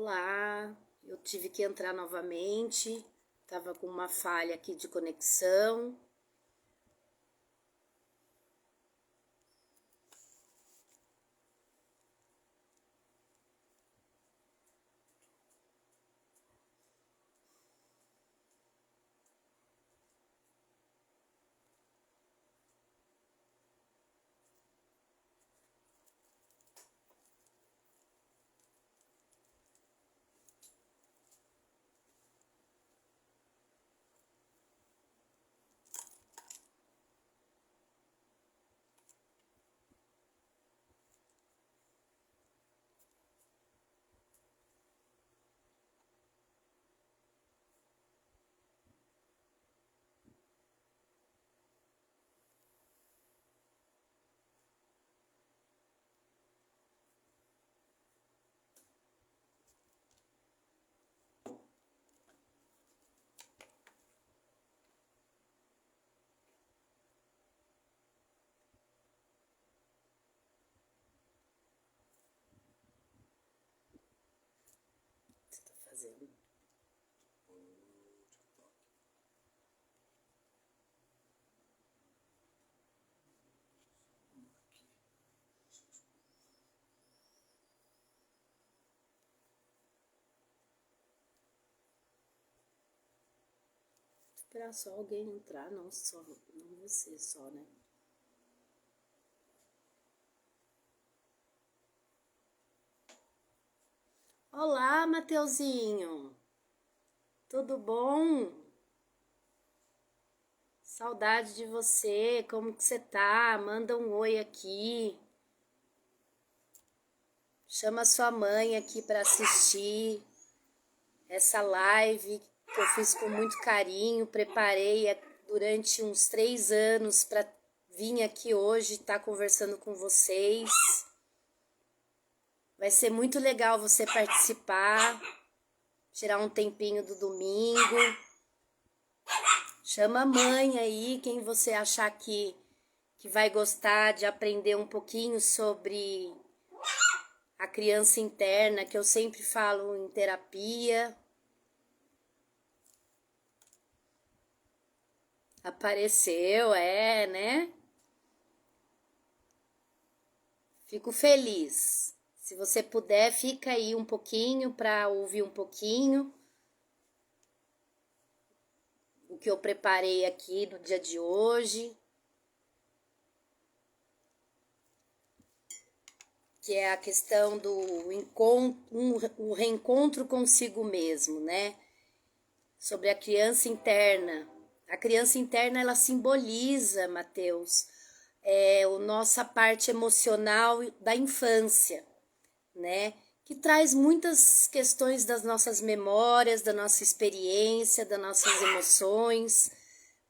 Olá, eu tive que entrar novamente, estava com uma falha aqui de conexão. O que você está fazendo? Esperar só alguém entrar, não você só, né? Olá, Mateuzinho. Tudo bom? Saudade de você. Como que você tá? Manda um oi aqui. Chama sua mãe aqui para assistir essa live que eu fiz com muito carinho. Preparei durante uns 3 anos para vir aqui hoje estar conversando com vocês. Vai ser muito legal você participar, tirar um tempinho do domingo. Chama a mãe aí, quem você achar que vai gostar de aprender um pouquinho sobre a criança interna, que eu sempre falo em terapia. Apareceu, né? Fico feliz. Se você puder, fica aí um pouquinho para ouvir um pouquinho o que eu preparei aqui no dia de hoje, que é a questão do o reencontro consigo mesmo, né? Sobre a criança interna. A criança interna, ela simboliza, Mateus, a nossa parte emocional da infância, né? Que traz muitas questões das nossas memórias, da nossa experiência, das nossas emoções,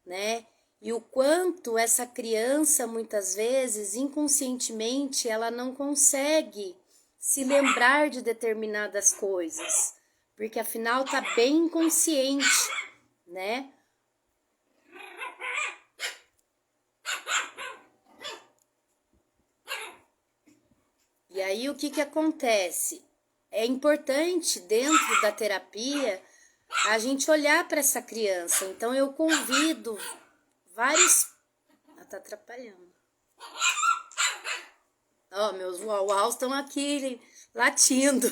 né? E o quanto essa criança, muitas vezes, inconscientemente, ela não consegue se lembrar de determinadas coisas, porque afinal tá bem inconsciente, né? E aí o que acontece? É importante dentro da terapia a gente olhar para essa criança. Então eu convido vários... Ela tá atrapalhando. Ó, meus uau estão aqui latindo.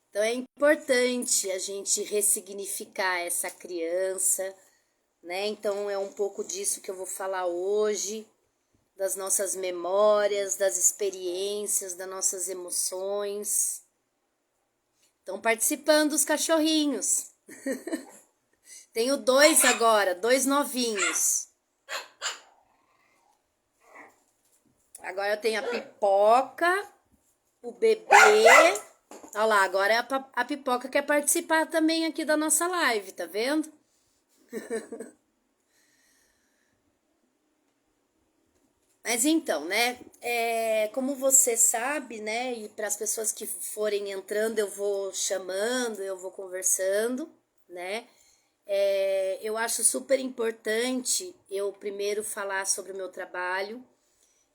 Então é importante a gente ressignificar essa criança, né? Então é um pouco disso que eu vou falar hoje, das nossas memórias, das experiências, das nossas emoções. Estão participando os cachorrinhos. Tenho 2 agora, 2 novinhos. Agora eu tenho a Pipoca, o bebê. Olha lá, agora a Pipoca quer participar também aqui da nossa live, tá vendo? Mas então, né, como você sabe, né, e para as pessoas que forem entrando, eu vou chamando, eu vou conversando, né, eu acho super importante eu primeiro falar sobre o meu trabalho,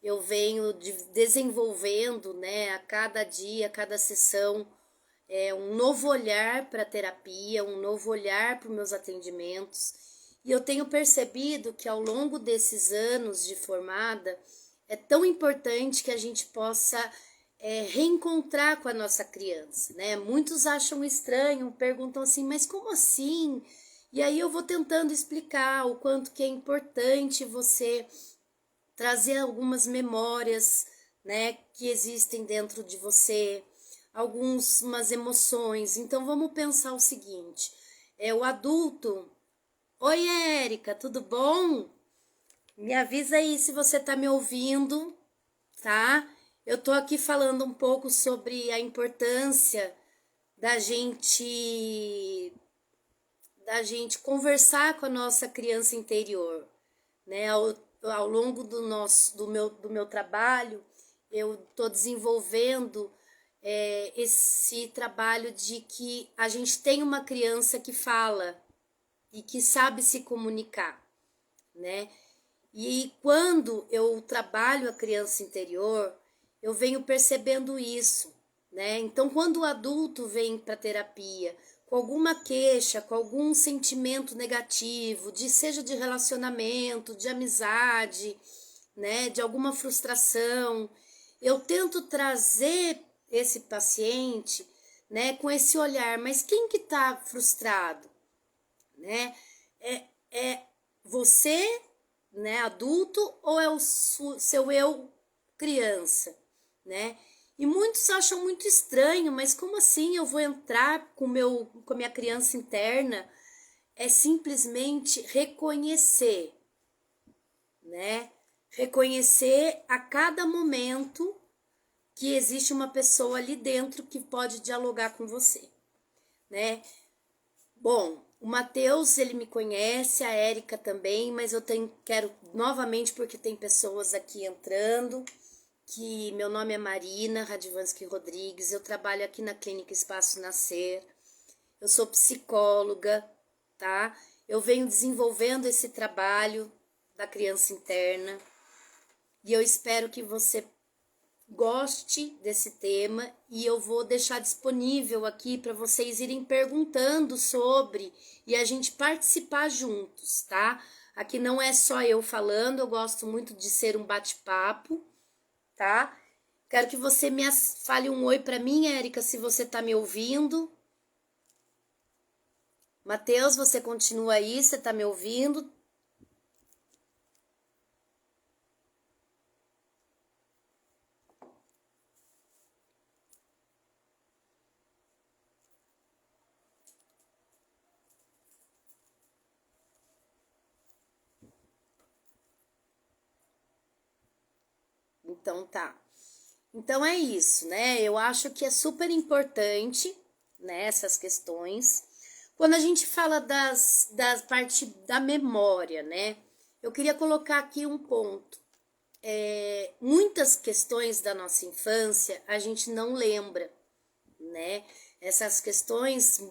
eu venho desenvolvendo, né, a cada dia, a cada sessão, um novo olhar para a terapia, um novo olhar para os meus atendimentos. E eu tenho percebido que ao longo desses anos de formada, é tão importante que a gente possa reencontrar com a nossa criança, né? Muitos acham estranho, perguntam assim, mas como assim? E aí eu vou tentando explicar o quanto que é importante você trazer algumas memórias, né, que existem dentro de você, algumas emoções. Então vamos pensar o seguinte: o adulto. Oi, Érica, tudo bom? Me avisa aí se você tá me ouvindo, tá? Eu tô aqui falando um pouco sobre a importância da gente conversar com a nossa criança interior, né? Ao longo do meu trabalho, eu estou desenvolvendo esse trabalho de que a gente tem uma criança que fala e que sabe se comunicar, né? E quando eu trabalho a criança interior, eu venho percebendo isso, né? Então, quando o adulto vem para terapia com alguma queixa, com algum sentimento negativo, seja de relacionamento, de amizade, né, de alguma frustração, eu tento trazer esse paciente, né, com esse olhar, mas quem que está frustrado, né? É você, né, adulto, ou é o seu eu criança, né? E muitos acham muito estranho, mas como assim eu vou entrar com a minha criança interna? É simplesmente reconhecer, né? Reconhecer a cada momento que existe uma pessoa ali dentro que pode dialogar com você, né? Bom, o Matheus, ele me conhece, a Érica também, mas quero novamente, porque tem pessoas aqui entrando, que meu nome é Marina Radvansky Rodrigues, eu trabalho aqui na Clínica Espaço Nascer, eu sou psicóloga, tá? Eu venho desenvolvendo esse trabalho da criança interna e eu espero que você goste desse tema e eu vou deixar disponível aqui para vocês irem perguntando sobre e a gente participar juntos, tá? Aqui não é só eu falando, eu gosto muito de ser um bate-papo, tá? Quero que você me fale um oi para mim, Érica, se você tá me ouvindo. Matheus, você continua aí, você tá me ouvindo? Então tá. Então é isso, né? Eu acho que é super importante, né, essas questões. Quando a gente fala das parte da memória, né? Eu queria colocar aqui um ponto. Muitas questões da nossa infância a gente não lembra, né? Essas questões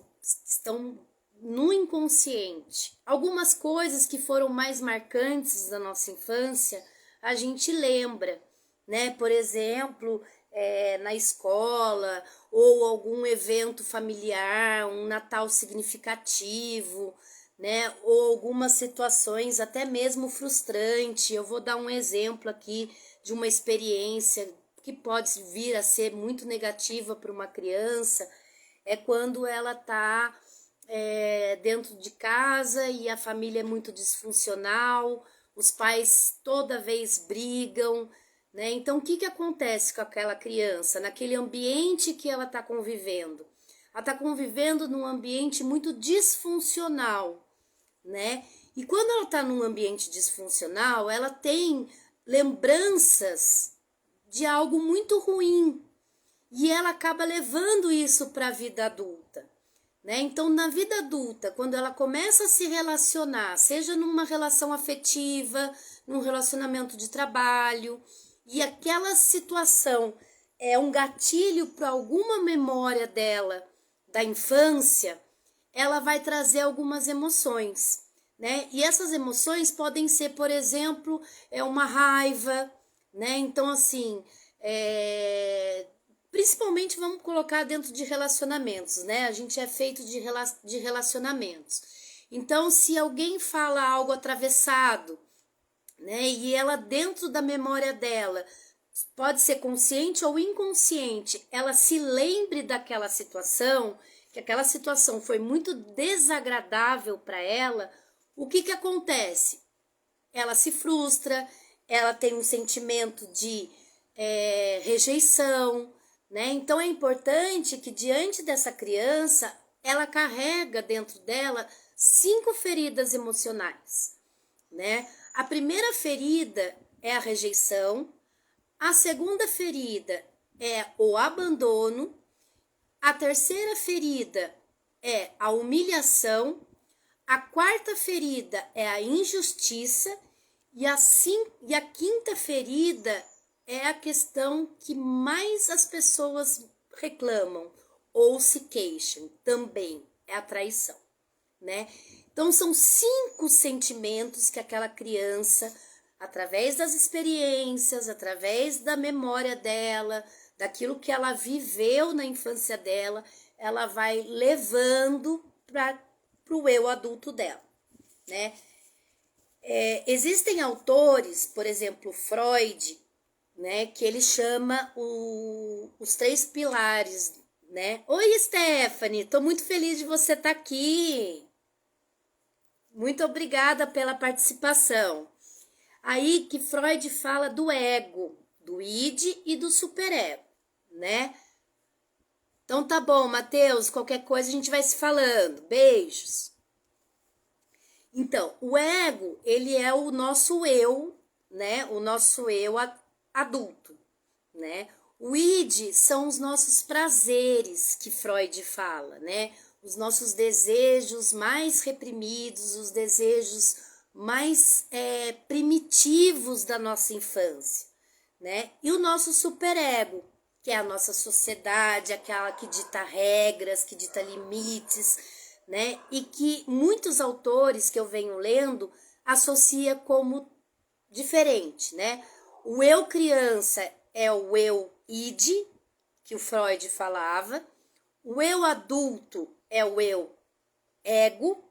estão no inconsciente. Algumas coisas que foram mais marcantes da nossa infância a gente lembra, né? Por exemplo, na escola ou algum evento familiar, um Natal significativo, né? Ou algumas situações até mesmo frustrante. Eu vou dar um exemplo aqui de uma experiência que pode vir a ser muito negativa para uma criança, é quando ela está dentro de casa e a família é muito disfuncional, os pais toda vez brigam, né? Então, o que acontece com aquela criança, naquele ambiente que ela está convivendo? Ela está convivendo num ambiente muito disfuncional, né? E quando ela está num ambiente disfuncional, ela tem lembranças de algo muito ruim e ela acaba levando isso para a vida adulta, né? Então, na vida adulta, quando ela começa a se relacionar, seja numa relação afetiva, num relacionamento de trabalho, e aquela situação é um gatilho para alguma memória dela da infância, ela vai trazer algumas emoções, né? E essas emoções podem ser, por exemplo, uma raiva, né? Então, assim, principalmente vamos colocar dentro de relacionamentos, né? A gente é feito de relacionamentos. Então, se alguém fala algo atravessado, né? E ela, dentro da memória dela, pode ser consciente ou inconsciente, ela se lembre daquela situação, que aquela situação foi muito desagradável para ela, o que acontece? Ela se frustra, ela tem um sentimento de rejeição, né? Então é importante que diante dessa criança, ela carrega dentro dela 5 feridas emocionais, né? A primeira ferida é a rejeição, a segunda ferida é o abandono, a terceira ferida é a humilhação, a quarta ferida é a injustiça e a quinta ferida é a questão que mais as pessoas reclamam ou se queixam também, é a traição, né? Então são 5 sentimentos que aquela criança, através das experiências, através da memória dela, daquilo que ela viveu na infância dela, ela vai levando para o eu adulto dela, né? Existem autores, por exemplo, Freud, né, que ele chama os 3 pilares, né? Oi, Stephanie, tô muito feliz de você estar aqui. Muito obrigada pela participação. Aí que Freud fala do ego, do id e do superego, né? Então tá bom, Matheus, qualquer coisa a gente vai se falando. Beijos. Então, o ego, ele é o nosso eu, né? O nosso eu adulto, né? O id são os nossos prazeres que Freud fala, né? Os nossos desejos mais reprimidos, os desejos mais primitivos da nossa infância, né? E o nosso superego, que é a nossa sociedade, aquela que dita regras, que dita limites, né? E que muitos autores que eu venho lendo associa como diferente, né? O eu criança é o eu id, que o Freud falava. O eu adulto é o eu ego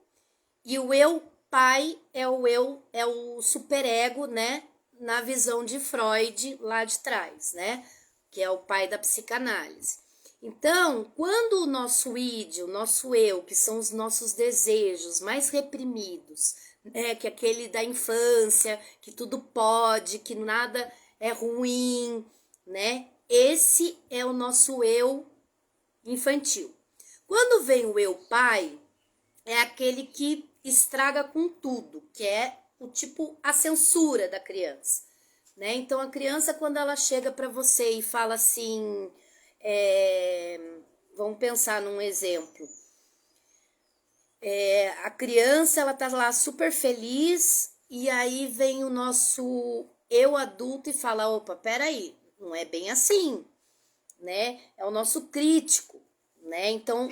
e o eu pai é o superego, né? Na visão de Freud lá de trás, né? Que é o pai da psicanálise. Então, quando o nosso id, o nosso eu, que são os nossos desejos mais reprimidos, né, que é aquele da infância, que tudo pode, que nada é ruim, né? Esse é o nosso eu infantil. Quando vem o eu pai, é aquele que estraga com tudo, que é o tipo a censura da criança, né? Então a criança, quando ela chega para você e fala assim, vamos pensar num exemplo. A criança, ela tá lá super feliz e aí vem o nosso eu adulto e fala, opa, peraí, não é bem assim, né? É o nosso crítico, né? Então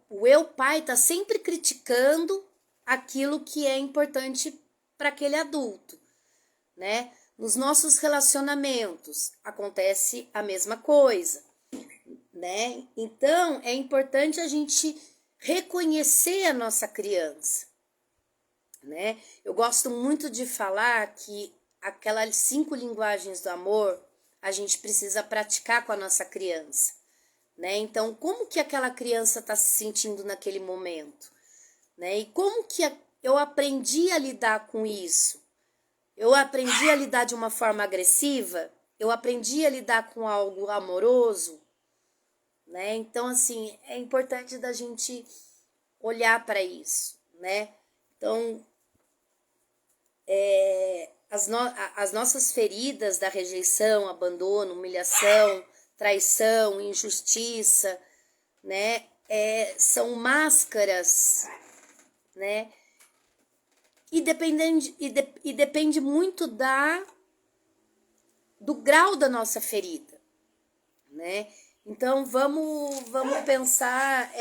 o eu pai tá sempre criticando aquilo que é importante para aquele adulto, né? Nos nossos relacionamentos acontece a mesma coisa, né? Então é importante a gente reconhecer a nossa criança, né? Eu gosto muito de falar que aquelas 5 linguagens do amor a gente precisa praticar com a nossa criança, né? Então, como que aquela criança está se sentindo naquele momento, né? E como que eu aprendi a lidar com isso? Eu aprendi a lidar de uma forma agressiva? Eu aprendi a lidar com algo amoroso, né? Então, assim, é importante da gente olhar para isso, né? Então, as nossas feridas da rejeição, abandono, humilhação, traição, injustiça, né? São máscaras, né? E depende muito do grau da nossa ferida, né? Então vamos pensar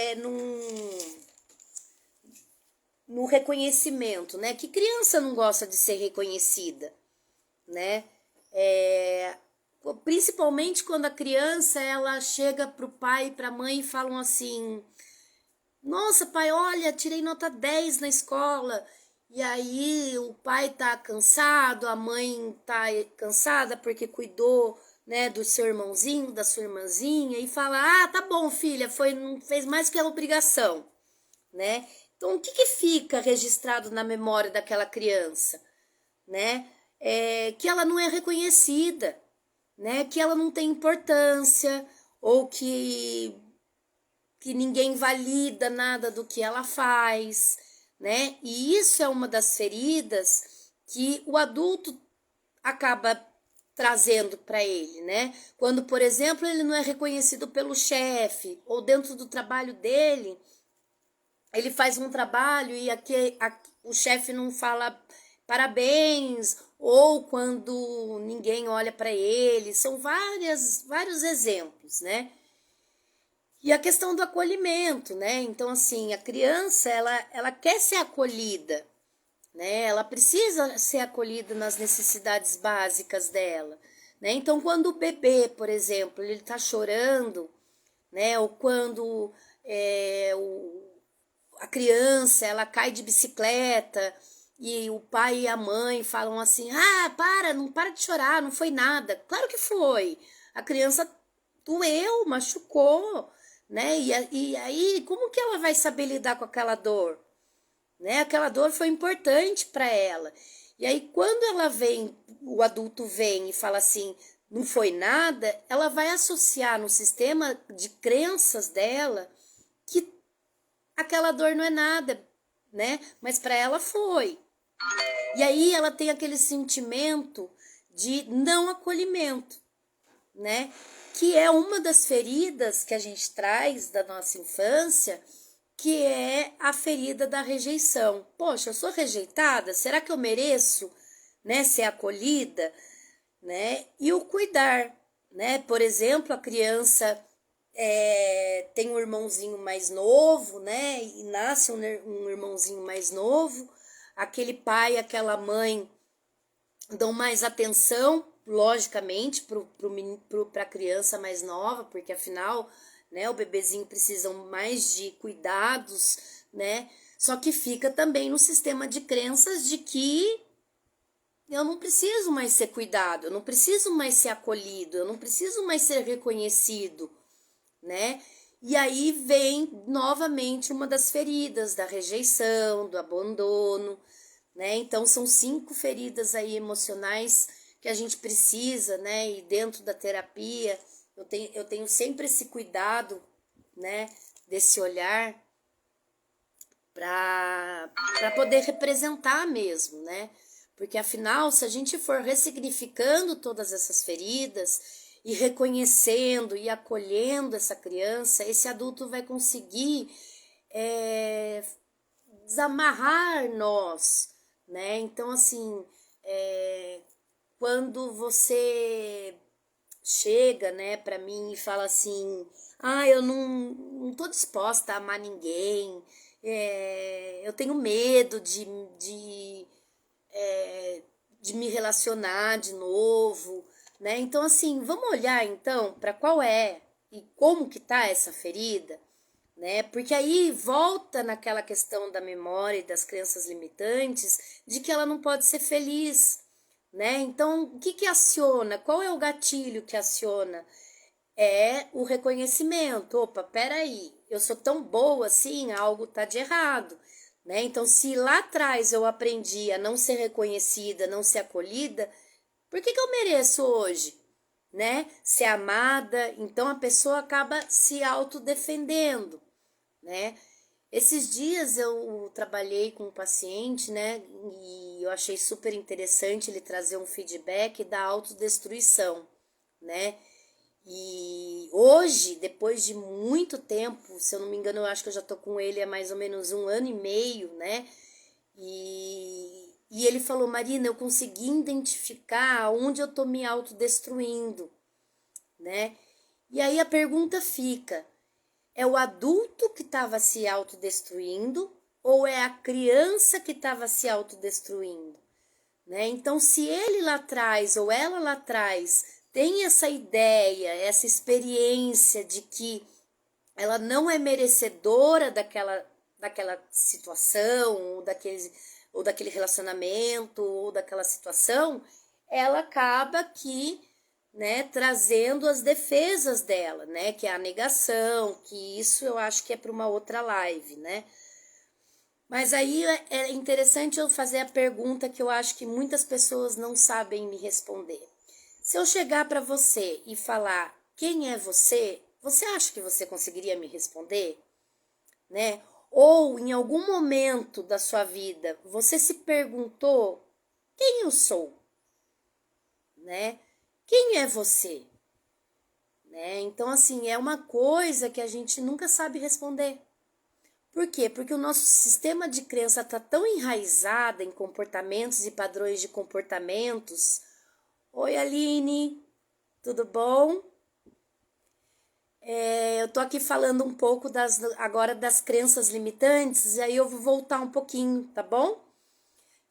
no reconhecimento, né? Que criança não gosta de ser reconhecida, né? Principalmente quando a criança ela chega pro pai e pra mãe e falam assim: nossa, pai, olha, tirei nota 10 na escola. E aí o pai tá cansado, a mãe tá cansada porque cuidou, né, do seu irmãozinho, da sua irmãzinha, e fala: ah, tá bom, filha, não fez mais que a obrigação, né? Então, o que que fica registrado na memória daquela criança, né? Que ela não é reconhecida, né? Que ela não tem importância, ou que ninguém valida nada do que ela faz, né? E isso é uma das feridas que o adulto acaba trazendo para ele, né? Quando, por exemplo, ele não é reconhecido pelo chefe ou dentro do trabalho dele, ele faz um trabalho e o chefe não fala parabéns, ou quando ninguém olha para ele, são vários exemplos, né? E a questão do acolhimento, né? Então, assim, a criança, ela quer ser acolhida, né? Ela precisa ser acolhida nas necessidades básicas dela, né? Então, quando o bebê, por exemplo, ele tá chorando, né? Ou quando a criança, ela cai de bicicleta e o pai e a mãe falam assim: ah, não para de chorar, não foi nada. Claro que foi. A criança doeu, machucou, né? E aí, como que ela vai saber lidar com aquela dor? Né? Aquela dor foi importante para ela. E aí, quando o adulto vem e fala assim, não foi nada, ela vai associar no sistema de crenças dela que aquela dor não é nada, né? Mas para ela foi. E aí ela tem aquele sentimento de não acolhimento, né? Que é uma das feridas que a gente traz da nossa infância, que é a ferida da rejeição. Poxa, eu sou rejeitada? Será que eu mereço, né, ser acolhida, né? E o cuidar, né? Por exemplo, a criança tem um irmãozinho mais novo, né? E nasce um irmãozinho mais novo, aquele pai, aquela mãe dão mais atenção, logicamente, para a criança mais nova, porque afinal, né, o bebezinho precisa mais de cuidados, né? Só que fica também no sistema de crenças de que eu não preciso mais ser cuidado, eu não preciso mais ser acolhido, eu não preciso mais ser reconhecido, né? E aí vem novamente uma das feridas da rejeição, do abandono, né? Então são 5 feridas aí emocionais que a gente precisa, né? E dentro da terapia eu tenho sempre esse cuidado, né? Desse olhar para poder representar mesmo, né? Porque afinal, se a gente for ressignificando todas essas feridas e reconhecendo e acolhendo essa criança, esse adulto vai conseguir desamarrar nós, né? Então, assim, quando você chega, né, para mim e fala assim: ah, eu não tô disposta a amar ninguém, eu tenho medo de me relacionar de novo, né? Então, assim, vamos olhar então para qual é e como que tá essa ferida, né? Porque aí volta naquela questão da memória e das crenças limitantes de que ela não pode ser feliz, né? Então, o que que aciona? Qual é o gatilho que aciona? É o reconhecimento. Opa, peraí, eu sou tão boa assim, algo tá de errado, né? Então, se lá atrás eu aprendi a não ser reconhecida, não ser acolhida, por que que eu mereço hoje, né? Ser amada? Então a pessoa acaba se autodefendendo, né? Esses dias eu trabalhei com um paciente, né? E eu achei super interessante ele trazer um feedback da autodestruição, né? E hoje, depois de muito tempo, se eu não me engano, eu acho que eu já tô com ele há mais ou menos 1 ano e meio, né? E ele falou: Marina, eu consegui identificar onde eu tô me autodestruindo, né? E aí a pergunta fica: é o adulto que estava se autodestruindo ou é a criança que estava se autodestruindo? né? Então, se ele lá atrás ou ela lá atrás tem essa ideia, essa experiência de que ela não é merecedora daquela situação, ou daquele relacionamento, ou daquela situação, ela acaba que, né, trazendo as defesas dela, né, que é a negação, que isso eu acho que é para uma outra live, né. Mas aí é interessante eu fazer a pergunta que eu acho que muitas pessoas não sabem me responder. Se eu chegar para você e falar quem é você, você acha que você conseguiria me responder? Né? Ou em algum momento da sua vida você se perguntou quem eu sou? Né? Quem é você? Né? Então, assim, é uma coisa que a gente nunca sabe responder. Por quê? Porque o nosso sistema de crença está tão enraizado em comportamentos e padrões de comportamentos. Oi, Aline, tudo bom? Eu tô aqui falando um pouco agora das crenças limitantes, e aí eu vou voltar um pouquinho, tá bom?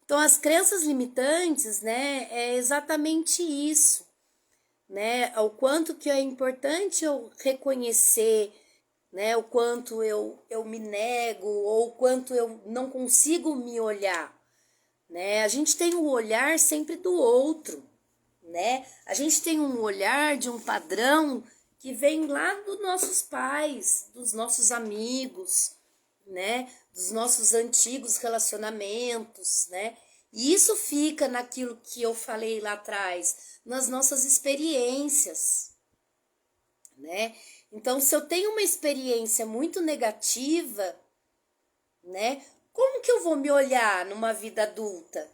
Então, as crenças limitantes, né, é exatamente isso, né? O quanto que é importante eu reconhecer, né, o quanto eu me nego, ou o quanto eu não consigo me olhar, né? A gente tem o olhar sempre do outro, né? A gente tem um olhar de um padrão que vem lá dos nossos pais, dos nossos amigos, né? Dos nossos antigos relacionamentos, né? E isso fica naquilo que eu falei lá atrás, nas nossas experiências, né? Então, se eu tenho uma experiência muito negativa, né? Como que eu vou me olhar numa vida adulta,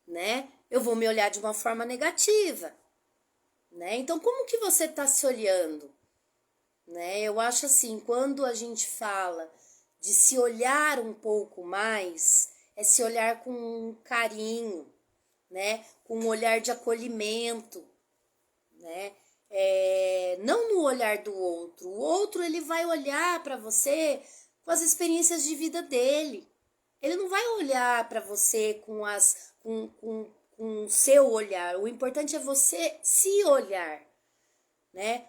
né? Eu vou me olhar de uma forma negativa, né? Então, como que você está se olhando? Né? Eu acho assim, quando a gente fala de se olhar um pouco mais, é se olhar com um carinho, né? Com um olhar de acolhimento, né? Não no olhar do outro. O outro, ele vai olhar para você com as experiências de vida dele. Ele não vai olhar para você com o seu olhar. O importante é você se olhar, né?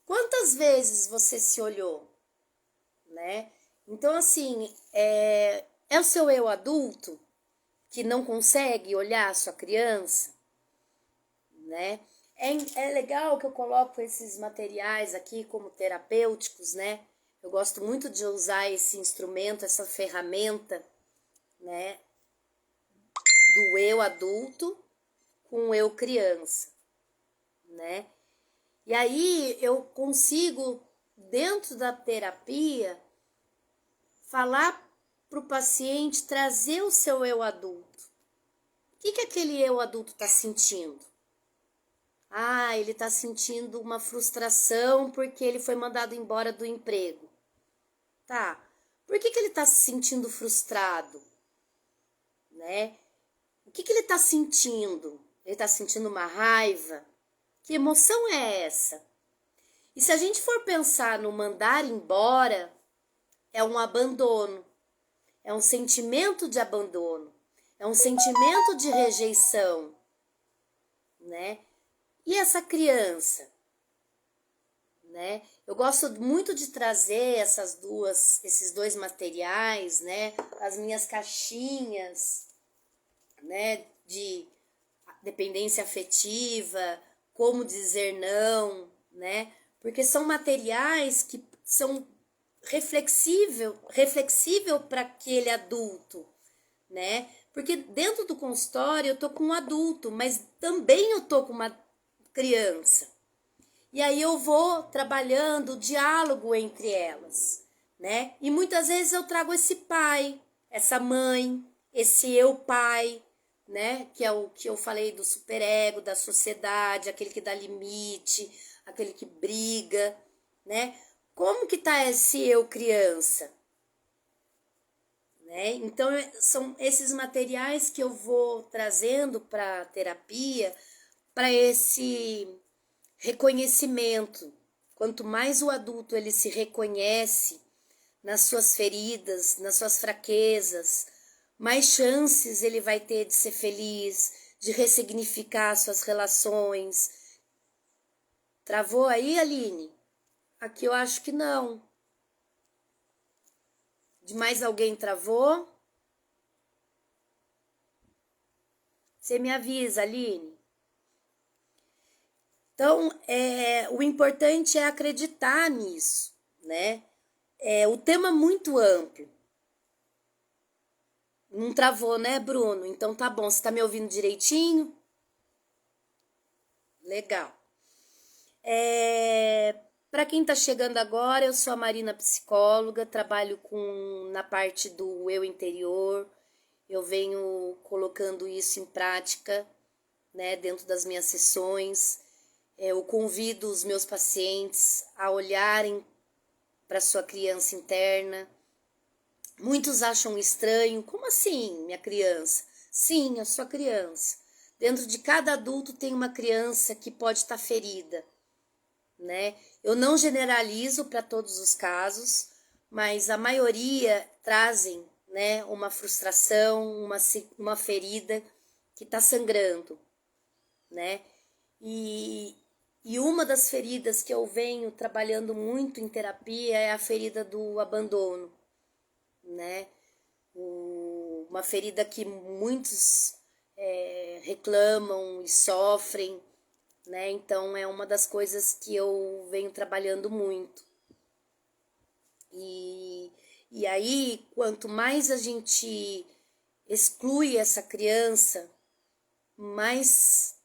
Quantas vezes você se olhou, né? Então, assim, é o seu eu adulto que não consegue olhar a sua criança, né? É legal que eu coloco esses materiais aqui como terapêuticos, né? Eu gosto muito de usar esse instrumento, essa ferramenta, né? Do eu adulto com o eu criança, né? E aí eu consigo, dentro da terapia, falar para o paciente, trazer o seu eu adulto. O que aquele eu adulto está sentindo? Ah, ele está sentindo uma frustração porque ele foi mandado embora do emprego. Tá. Por que ele está se sentindo frustrado? Né? O que ele está sentindo? Ele está sentindo uma raiva? Que emoção é essa? E se a gente for pensar no mandar embora, é um abandono, é um sentimento de abandono, é um sentimento de rejeição, né? E essa criança, né? Eu gosto muito de trazer esses dois materiais, né? As minhas caixinhas, né? De dependência afetiva, como dizer não, né? Porque são materiais que são reflexível para aquele adulto, né? Porque dentro do consultório eu tô com um adulto, mas também eu tô com uma criança. E aí eu vou trabalhando o diálogo entre elas, né? E muitas vezes eu trago esse pai, essa mãe, esse eu pai, né? Que é o que eu falei do superego, da sociedade, aquele que dá limite, aquele que briga, né? Como que tá esse eu criança? Né? Então, são esses materiais que eu vou trazendo para a terapia, para esse reconhecimento. Quanto mais o adulto ele se reconhece nas suas feridas, nas suas fraquezas, mais chances ele vai ter de ser feliz, de ressignificar suas relações. Travou aí, Aline? Aqui eu acho que não. De mais alguém travou? Você me avisa, Aline. Então, o importante é acreditar nisso, né? É o tema muito amplo. Não travou, né, Bruno? Então tá bom. Você tá me ouvindo direitinho? Legal. Para quem tá chegando agora, eu sou a Marina psicóloga, trabalho na parte do eu interior. Eu venho colocando isso em prática, né, dentro das minhas sessões. Eu convido os meus pacientes a olharem para sua criança interna. Muitos acham estranho. Como assim, minha criança? Sim, a sua criança. Dentro de cada adulto tem uma criança que pode estar ferida, né? Eu não generalizo para todos os casos, mas a maioria trazem, né, uma frustração, uma ferida que está sangrando, né? E uma das feridas que eu venho trabalhando muito em terapia é a ferida do abandono, né? Uma ferida que muitos reclamam e sofrem, né? Então é uma das coisas que eu venho trabalhando muito. E aí, quanto mais a gente exclui essa criança, mais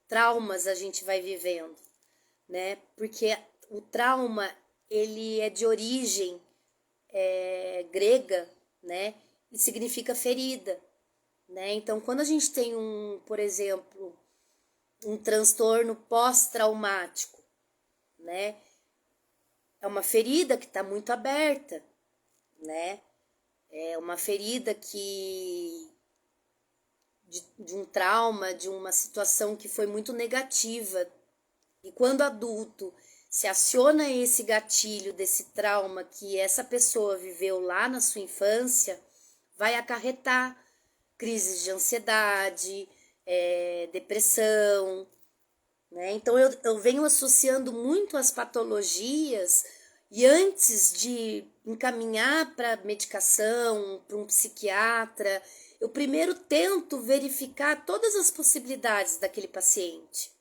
traumas a gente vai vivendo, né? Porque o trauma, ele é de origem grega, né? E significa ferida, né? Então, quando a gente tem por exemplo, um transtorno pós-traumático, né? É uma ferida que está muito aberta, né? É uma ferida de um trauma, de uma situação que foi muito negativa. E quando adulto se aciona esse gatilho desse trauma que essa pessoa viveu lá na sua infância, vai acarretar crises de ansiedade, depressão, né? Então eu venho associando muito as patologias e antes de encaminhar para medicação, para um psiquiatra, eu primeiro tento verificar todas as possibilidades daquele paciente,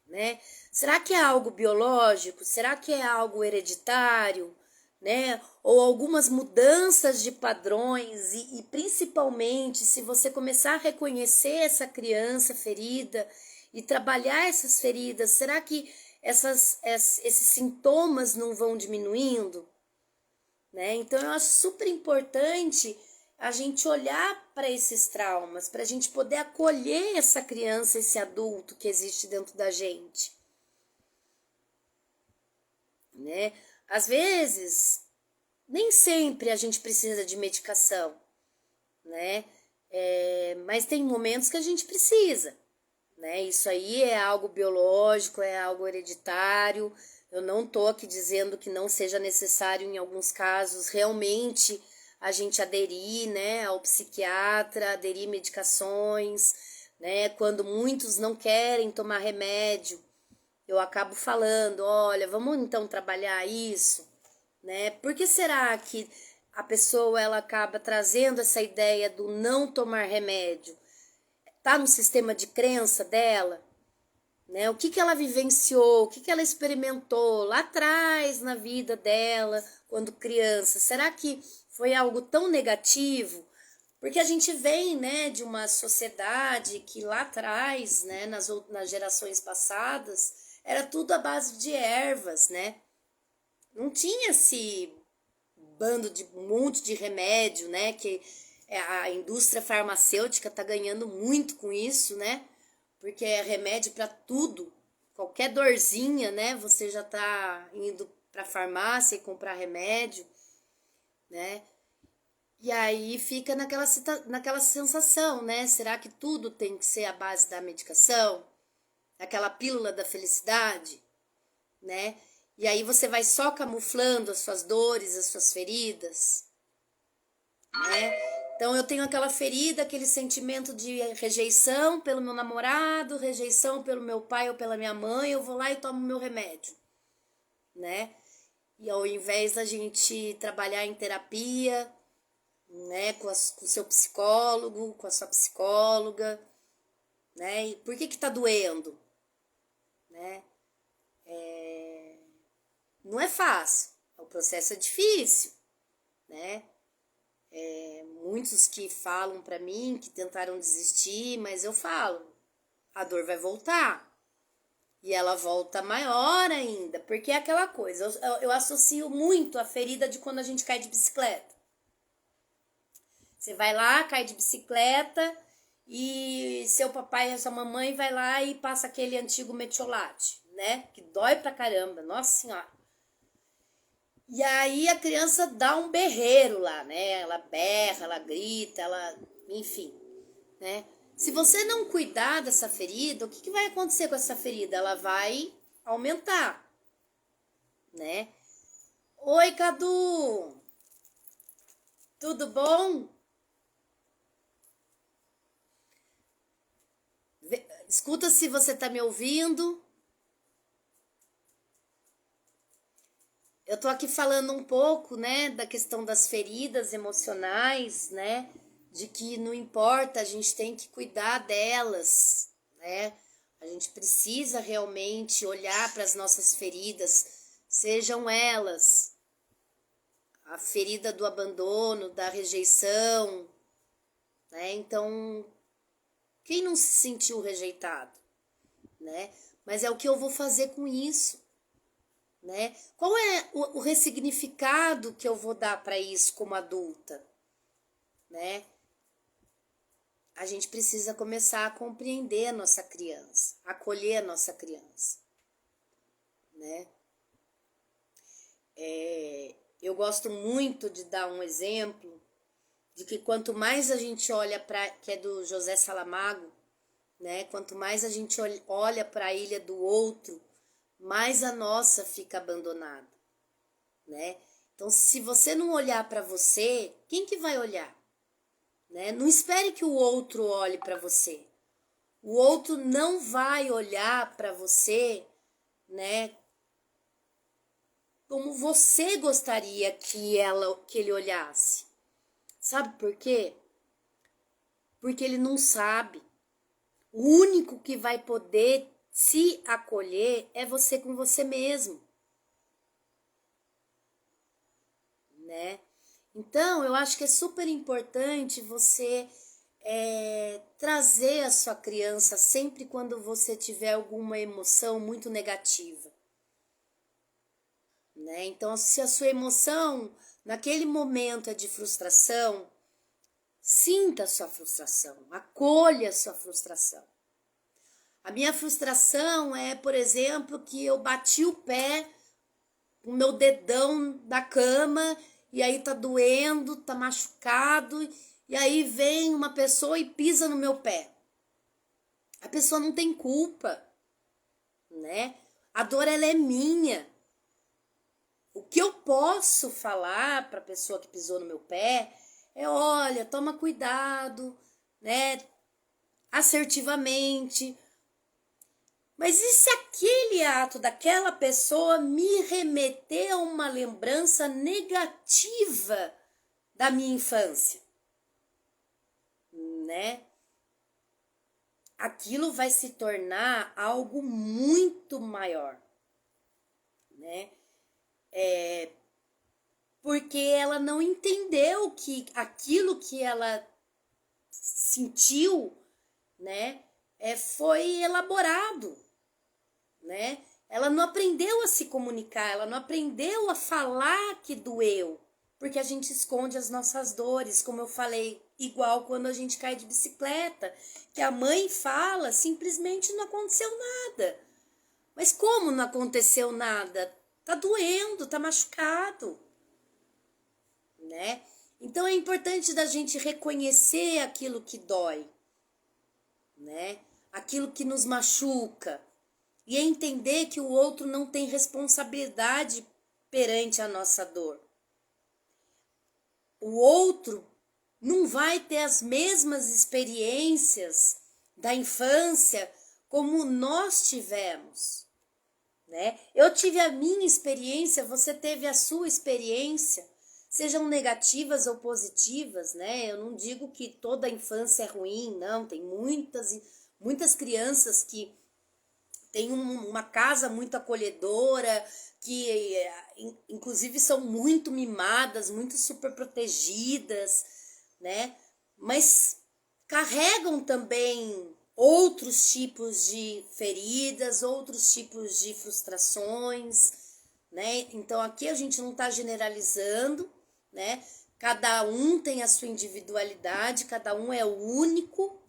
né? Será que é algo biológico? Será que é algo hereditário? Né? Ou algumas mudanças de padrões e principalmente se você começar a reconhecer essa criança ferida e trabalhar essas feridas, será que esses sintomas não vão diminuindo? Né? Então eu acho super importante a gente olhar para esses traumas, para a gente poder acolher essa criança, esse adulto que existe dentro da gente. Né? Às vezes, nem sempre a gente precisa de medicação, né? Mas tem momentos que a gente precisa, né? Isso aí é algo biológico, é algo hereditário. Eu não tô aqui dizendo que não seja necessário em alguns casos realmente a gente aderir, né, ao psiquiatra, aderir medicações, né? Quando muitos não querem tomar remédio, eu acabo falando, olha, vamos então trabalhar isso, né? Por que será que a pessoa ela acaba trazendo essa ideia do não tomar remédio? Tá no sistema de crença dela, né? O que ela vivenciou, o que ela experimentou lá atrás na vida dela, quando criança? Será que foi algo tão negativo? Porque a gente vem, né, de uma sociedade que lá atrás, né, nas gerações passadas, era tudo à base de ervas, né? Não tinha esse bando de um monte de remédio, né? Que a indústria farmacêutica tá ganhando muito com isso, né? Porque é remédio para tudo. Qualquer dorzinha, né? Você já tá indo pra farmácia e comprar remédio, né? E aí fica naquela sensação, né? Será que tudo tem que ser a base da medicação? Aquela pílula da felicidade, né? E aí você vai só camuflando as suas dores, as suas feridas, né? Então eu tenho aquela ferida, aquele sentimento de rejeição pelo meu namorado, rejeição pelo meu pai ou pela minha mãe, eu vou lá e tomo meu remédio, né? E ao invés da gente trabalhar em terapia, né, com o seu psicólogo, com a sua psicóloga, né? E por que tá doendo, né? Não é fácil, o processo é difícil, né? Muitos que falam pra mim que tentaram desistir, mas eu falo, a dor vai voltar. E ela volta maior ainda, porque é aquela coisa, eu associo muito a ferida de quando a gente cai de bicicleta. Você vai lá, cai de bicicleta e seu papai e sua mamãe vai lá e passa aquele antigo metiolate, né? Que dói pra caramba, nossa senhora. E aí a criança dá um berreiro lá, né? Ela berra, ela grita, ela, enfim, né? Se você não cuidar dessa ferida, o que vai acontecer com essa ferida? Ela vai aumentar, né? Oi, Cadu! Tudo bom? Escuta se você tá me ouvindo. Eu tô aqui falando um pouco, né, da questão das feridas emocionais, né? De que não importa, a gente tem que cuidar delas, né? A gente precisa realmente olhar para as nossas feridas, sejam elas a ferida do abandono, da rejeição, né? Então, quem não se sentiu rejeitado, né? Mas é o que eu vou fazer com isso, né? Qual é o ressignificado que eu vou dar para isso como adulta, né? A gente precisa começar a compreender a nossa criança, acolher a nossa criança, né? Eu gosto muito de dar um exemplo de que quanto mais a gente olha para, que é do José Salamago, né? Quanto mais a gente olha para a ilha do outro, mais a nossa fica abandonada, né? Então, se você não olhar para você, quem que vai olhar? Né? Não espere que o outro olhe para você. O outro não vai olhar para você, né? Como você gostaria que ele olhasse. Sabe por quê? Porque ele não sabe. O único que vai poder se acolher é você com você mesmo, né? Então, eu acho que é super importante você trazer a sua criança sempre quando você tiver alguma emoção muito negativa, né? Então, se a sua emoção naquele momento é de frustração, sinta a sua frustração, acolha a sua frustração. A minha frustração é, por exemplo, que eu bati o pé, o meu dedão da cama, e aí tá doendo, tá machucado, e aí vem uma pessoa e pisa no meu pé. A pessoa não tem culpa, né? A dor, ela é minha. O que eu posso falar para a pessoa que pisou no meu pé é, olha, toma cuidado, né? Assertivamente. Mas e se aquele ato daquela pessoa me remeter a uma lembrança negativa da minha infância, né? Aquilo vai se tornar algo muito maior, né? Porque ela não entendeu que aquilo que ela sentiu, né, foi elaborado, né? Ela não aprendeu a se comunicar, ela não aprendeu a falar que doeu, porque a gente esconde as nossas dores, como eu falei, igual quando a gente cai de bicicleta, que a mãe fala, simplesmente não aconteceu nada. Mas como não aconteceu nada? Tá doendo, tá machucado, né? Então é importante da gente reconhecer aquilo que dói, né? Aquilo que nos machuca e entender que o outro não tem responsabilidade perante a nossa dor. O outro não vai ter as mesmas experiências da infância como nós tivemos, né? Eu tive a minha experiência, você teve a sua experiência, sejam negativas ou positivas, né? Eu não digo que toda a infância é ruim, não. Tem muitas crianças que têm uma casa muito acolhedora, que inclusive são muito mimadas, muito super protegidas, né? Mas carregam também outros tipos de feridas, outros tipos de frustrações, né? Então aqui a gente não está generalizando, né? Cada um tem a sua individualidade, cada um é único,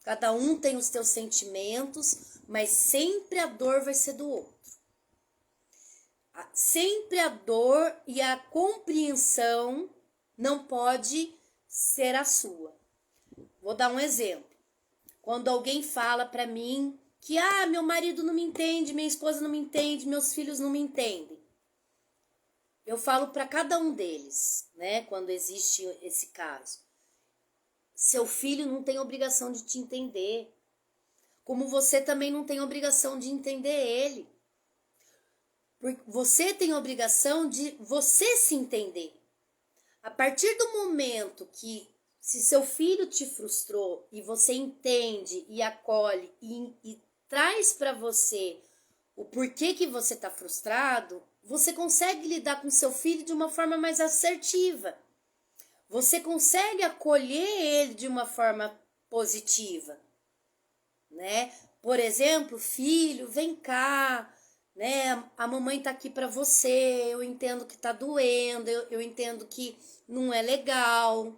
cada um tem os seus sentimentos, mas sempre a dor vai ser do outro. Sempre a dor e a compreensão não pode ser a sua. Vou dar um exemplo. Quando alguém fala para mim que meu marido não me entende, minha esposa não me entende, meus filhos não me entendem. Eu falo para cada um deles, né, quando existe esse caso. Seu filho não tem obrigação de te entender, como você também não tem obrigação de entender ele. Porque você tem obrigação de você se entender. A partir do momento que, se seu filho te frustrou e você entende e acolhe e traz para você o porquê que você está frustrado, você consegue lidar com seu filho de uma forma mais assertiva. Você consegue acolher ele de uma forma positiva, né? Por exemplo, filho, vem cá, né? A mamãe tá aqui para você, eu entendo que tá doendo, eu entendo que não é legal.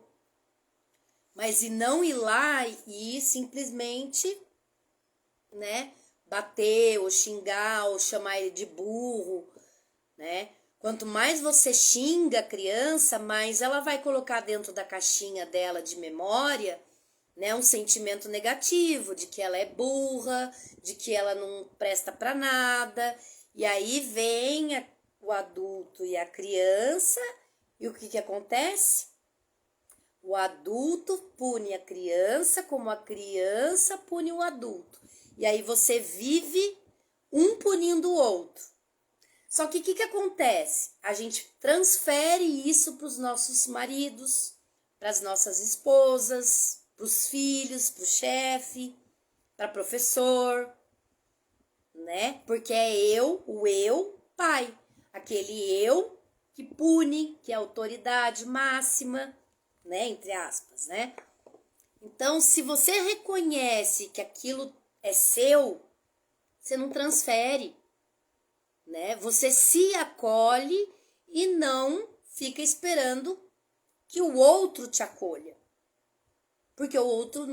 Mas e não ir lá e simplesmente, né, bater ou xingar ou chamar ele de burro, né? Quanto mais você xinga a criança, mais ela vai colocar dentro da caixinha dela de memória, né, um sentimento negativo de que ela é burra, de que ela não presta para nada. E aí vem o adulto e a criança, e o que acontece? O adulto pune a criança como a criança pune o adulto. E aí você vive um punindo o outro. Só que o que acontece? A gente transfere isso para os nossos maridos, para as nossas esposas, para os filhos, para o chefe, para professor, né? Porque é o eu, pai. Aquele eu que pune, que é a autoridade máxima, né? Entre aspas, né? Então, se você reconhece que aquilo é seu, você não transfere, né? Você se acolhe e não fica esperando que o outro te acolha. Porque o outro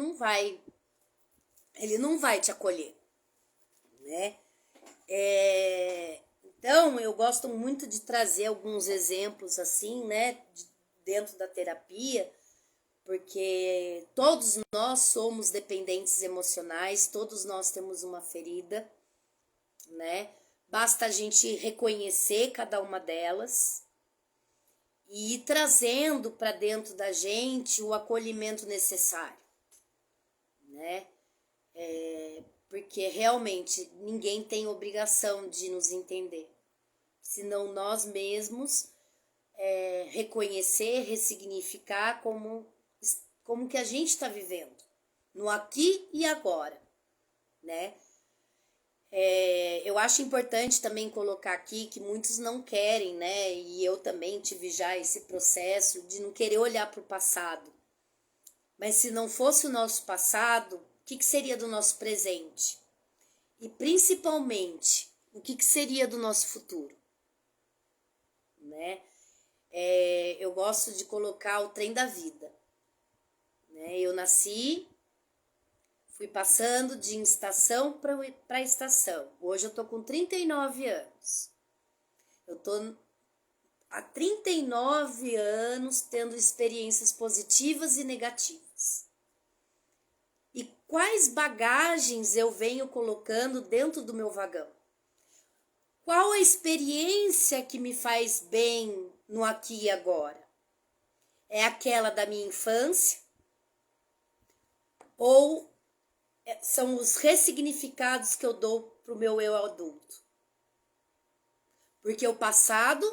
ele não vai te acolher, né? Então, eu gosto muito de trazer alguns exemplos assim, né, dentro da terapia, porque todos nós somos dependentes emocionais, todos nós temos uma ferida, né? Basta a gente reconhecer cada uma delas e ir trazendo para dentro da gente o acolhimento necessário, né? Porque realmente ninguém tem obrigação de nos entender, senão nós mesmos reconhecer, ressignificar como que a gente está vivendo, no aqui e agora, né? Eu acho importante também colocar aqui que muitos não querem, né? E eu também tive já esse processo de não querer olhar para o passado. Mas se não fosse o nosso passado, o que seria do nosso presente? E principalmente, o que seria do nosso futuro? Né? Eu gosto de colocar o trem da vida. Né? Eu nasci, fui passando de estação para estação. Hoje eu tô com 39 anos. Eu tô há 39 anos tendo experiências positivas e negativas. E quais bagagens eu venho colocando dentro do meu vagão? Qual a experiência que me faz bem no aqui e agora? é aquela da minha infância ou são os ressignificados que eu dou pro meu eu adulto? Porque o passado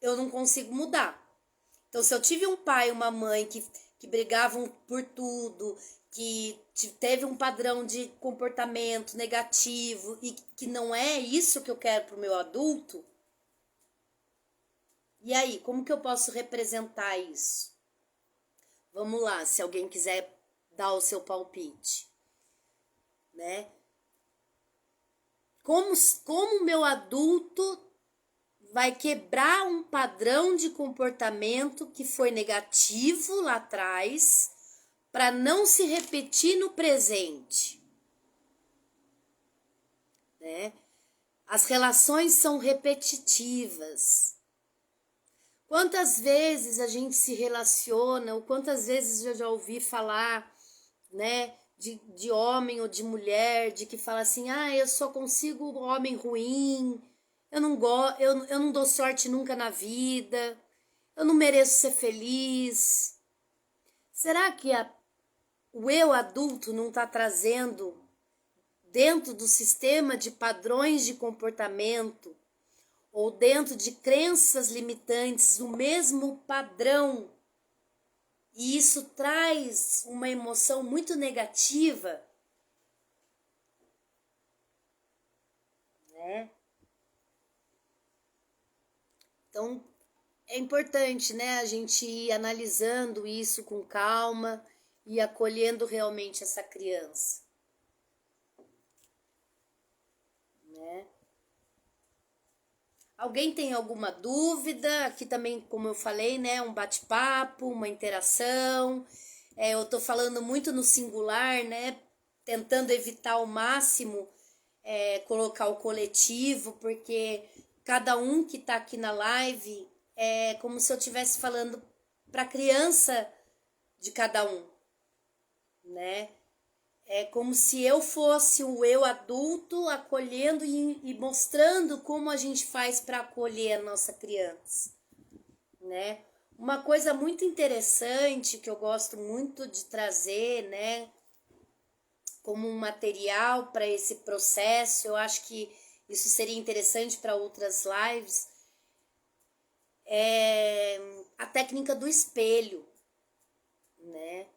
eu não consigo mudar. Então, se eu tive um pai e uma mãe que brigavam por tudo, que teve um padrão de comportamento negativo e que não é isso que eu quero pro meu adulto, e aí, como que eu posso representar isso? Vamos lá, se alguém quiser dar o seu palpite, né? Como o meu adulto vai quebrar um padrão de comportamento que foi negativo lá atrás para não se repetir no presente, né? As relações são repetitivas. Quantas vezes a gente se relaciona, ou quantas vezes eu já ouvi falar, né, de homem ou de mulher, de que fala assim, eu só consigo homem ruim, eu não dou sorte nunca na vida, eu não mereço ser feliz. Será que o eu adulto não está trazendo, dentro do sistema de padrões de comportamento, ou dentro de crenças limitantes, o mesmo padrão? E isso traz uma emoção muito negativa, né? Então, é importante, né, a gente ir analisando isso com calma e acolhendo realmente essa criança, né? Alguém tem alguma dúvida? Aqui também, como eu falei, né, um bate-papo, uma interação. Eu tô falando muito no singular, né, tentando evitar ao máximo colocar o coletivo, porque cada um que tá aqui na live é como se eu estivesse falando para a criança de cada um, né? É como se eu fosse o eu adulto acolhendo e mostrando como a gente faz para acolher a nossa criança, né? Uma coisa muito interessante que eu gosto muito de trazer, né, como um material para esse processo, eu acho que isso seria interessante para outras lives, é a técnica do espelho, né?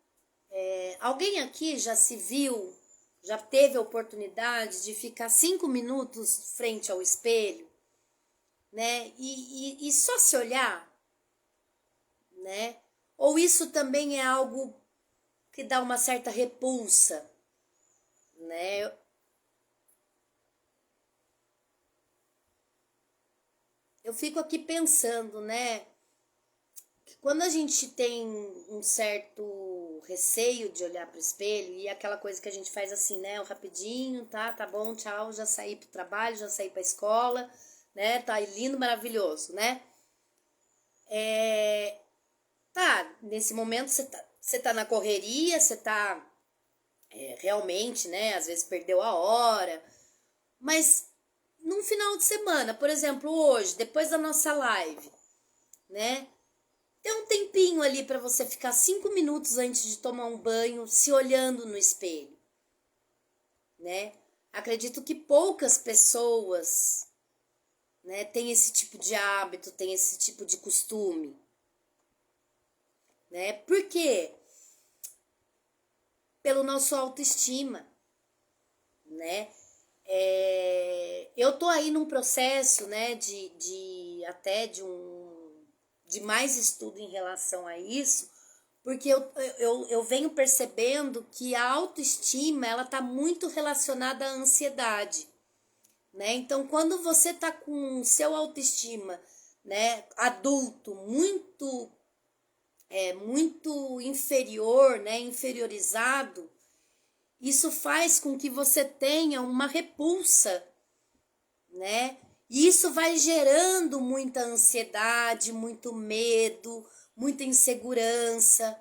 Alguém aqui já se viu, já teve a oportunidade de ficar 5 minutos frente ao espelho, né? E só se olhar, né? Ou isso também é algo que dá uma certa repulsa, né? Eu fico aqui pensando, né? Que quando a gente tem um certo receio de olhar para o espelho e aquela coisa que a gente faz assim, né? O rapidinho, tá bom, tchau, já saí pro trabalho, já saí pra escola, né? Tá lindo, maravilhoso, né? Nesse momento você tá na correria, você tá realmente, né? Às vezes perdeu a hora, mas num final de semana, por exemplo, hoje, depois da nossa live, né? Tem um tempinho ali para você ficar 5 minutos antes de tomar um banho, se olhando no espelho, né? Acredito que poucas pessoas, né, têm esse tipo de hábito, têm esse tipo de costume, né? Por quê? Pelo nosso autoestima, né? Eu tô aí num processo, né, de mais estudo em relação a isso, porque eu venho percebendo que a autoestima, ela tá muito relacionada à ansiedade, né? Então, quando você tá com seu autoestima, né, adulto, muito inferior, né, inferiorizado, isso faz com que você tenha uma repulsa, né? E isso vai gerando muita ansiedade, muito medo, muita insegurança,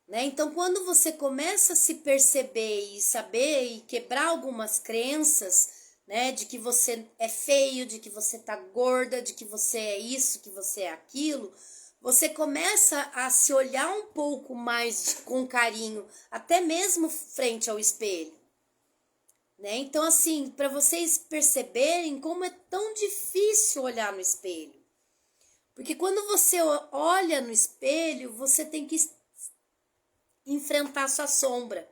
né? Então, quando você começa a se perceber e saber e quebrar algumas crenças, né, de que você é feio, de que você tá gorda, de que você é isso, que você é aquilo, você começa a se olhar um pouco mais com carinho, até mesmo frente ao espelho, né? Então, assim, para vocês perceberem como é tão difícil olhar no espelho. Porque quando você olha no espelho, você tem que enfrentar sua sombra.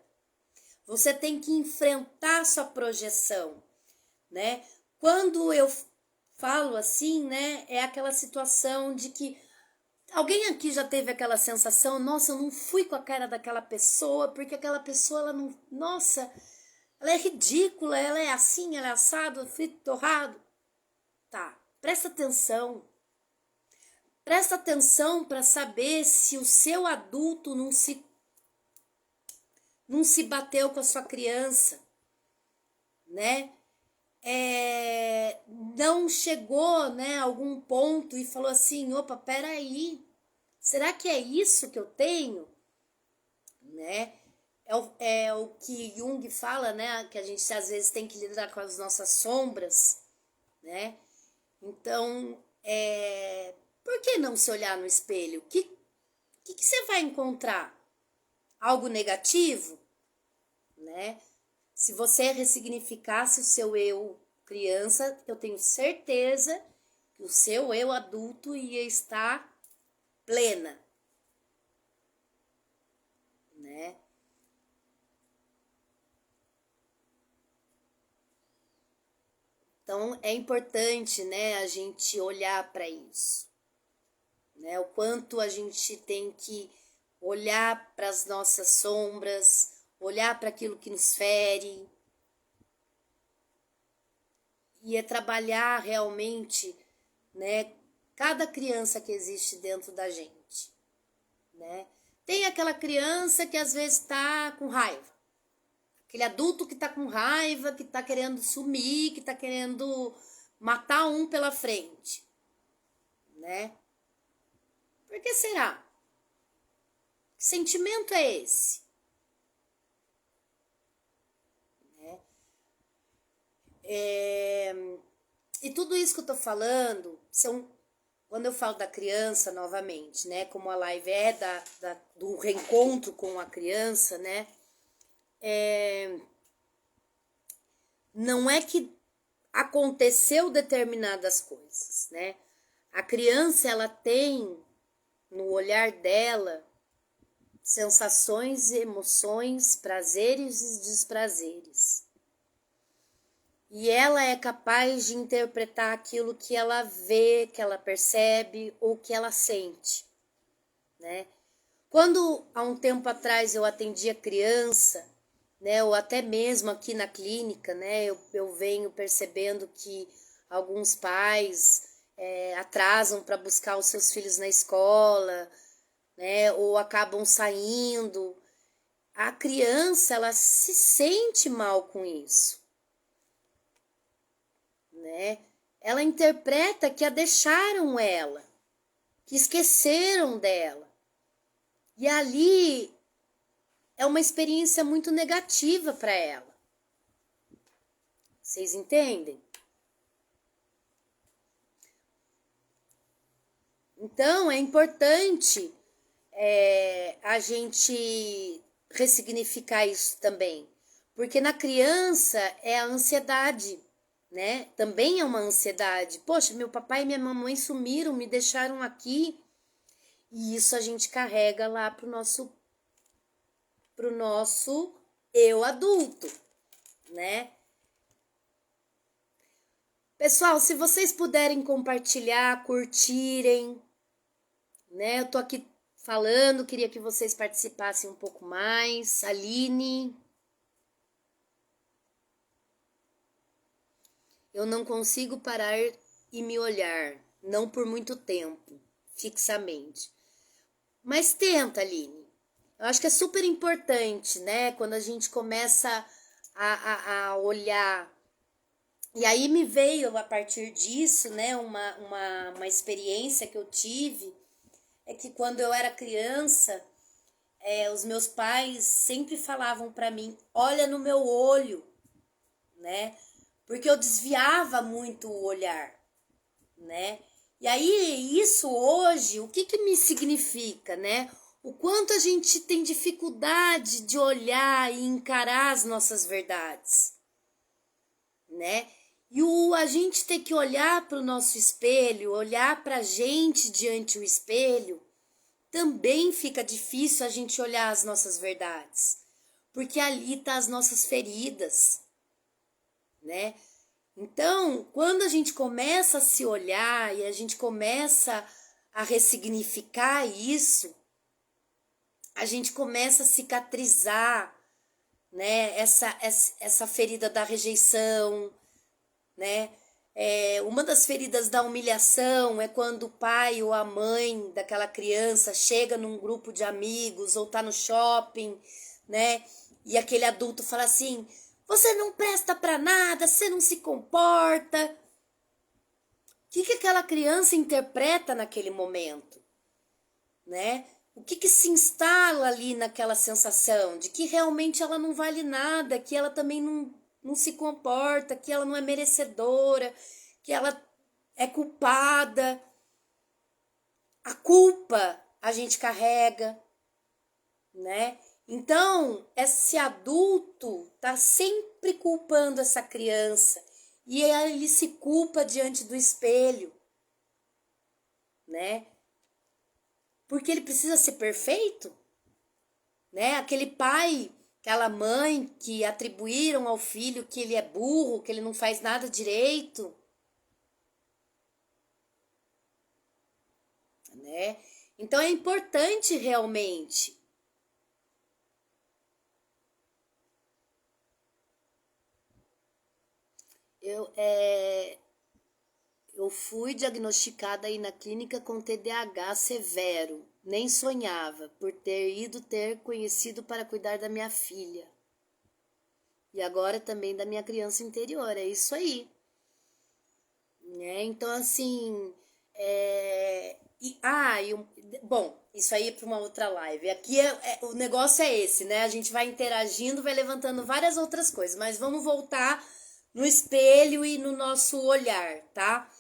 Você tem que enfrentar sua projeção, né? Quando eu falo assim, né, é aquela situação de que alguém aqui já teve aquela sensação, nossa, eu não fui com a cara daquela pessoa, porque aquela pessoa, ela não, nossa, ela é ridícula, ela é assim, ela é assado, frito, torrado. Tá, presta atenção. Presta atenção para saber se o seu adulto não se bateu com a sua criança, né? Não chegou, né, a algum ponto e falou assim, opa, peraí, será que é isso que eu tenho? Né? É o que Jung fala, né, que a gente às vezes tem que lidar com as nossas sombras, né? Então, por que não se olhar no espelho? O que você vai encontrar? Algo negativo? Né? Se você ressignificasse o seu eu criança, eu tenho certeza que o seu eu adulto ia estar plena, né? Então é importante, né, a gente olhar para isso, né? O quanto a gente tem que olhar para as nossas sombras, olhar para aquilo que nos fere, e é trabalhar realmente, né, cada criança que existe dentro da gente, né? Tem aquela criança que às vezes está com raiva, aquele adulto que está com raiva, que está querendo sumir, que está querendo matar um pela frente, né? Por que será? Que sentimento é esse? Né? E tudo isso que eu tô falando são, quando eu falo da criança novamente, né? Como a live é do reencontro com a criança, né? Não é que aconteceu determinadas coisas, né? A criança, ela tem no olhar dela sensações, emoções, prazeres e desprazeres. E ela é capaz de interpretar aquilo que ela vê, que ela percebe ou que ela sente, né? Quando há um tempo atrás eu atendia criança, né, ou até mesmo aqui na clínica, né, eu venho percebendo que alguns pais atrasam para buscar os seus filhos na escola, né, ou acabam saindo. A criança, ela se sente mal com isso, né? Ela interpreta que a deixaram ela, que esqueceram dela. E ali é uma experiência muito negativa para ela. Vocês entendem? Então, é importante a gente ressignificar isso também. Porque na criança é a ansiedade, né? Também é uma ansiedade. Poxa, meu papai e minha mamãe sumiram, me deixaram aqui. E isso a gente carrega lá pro nosso eu adulto, né? Pessoal, se vocês puderem compartilhar, curtirem, né? Eu tô aqui falando, queria que vocês participassem um pouco mais. Aline. Eu não consigo parar e me olhar, não por muito tempo, fixamente. Mas tenta, Aline. Eu acho que é super importante, né? Quando a gente começa a olhar. E aí me veio, a partir disso, né, uma experiência que eu tive, é que quando eu era criança, os meus pais sempre falavam para mim, olha no meu olho, né? Porque eu desviava muito o olhar, né? E aí, isso hoje, o que que me significa, né? O quanto a gente tem dificuldade de olhar e encarar as nossas verdades, né? E a gente ter que olhar para o nosso espelho, olhar para a gente diante do espelho, também fica difícil a gente olhar as nossas verdades, porque ali tá as nossas feridas, né? Então, quando a gente começa a se olhar e a gente começa a ressignificar isso, a gente começa a cicatrizar, né? Essa ferida da rejeição, né? Uma das feridas da humilhação é quando o pai ou a mãe daquela criança chega num grupo de amigos ou tá no shopping, né? E aquele adulto fala assim: você não presta pra nada, você não se comporta. O que aquela criança interpreta naquele momento, né? O que se instala ali naquela sensação de que realmente ela não vale nada, que ela também não se comporta, que ela não é merecedora, que ela é culpada. A culpa a gente carrega, né? Então, esse adulto tá sempre culpando essa criança e ele se culpa diante do espelho, né? Porque ele precisa ser perfeito, né? Aquele pai, aquela mãe que atribuíram ao filho que ele é burro, que ele não faz nada direito, né? Então é importante realmente eu, eu fui diagnosticada aí na clínica com TDAH severo. Nem sonhava por ter ido ter conhecido para cuidar da minha filha. E agora também da minha criança interior. É isso aí. Né? Então, assim. Bom, isso aí é para uma outra live. Aqui o negócio é esse, né? A gente vai interagindo, vai levantando várias outras coisas. Mas vamos voltar no espelho e no nosso olhar, tá?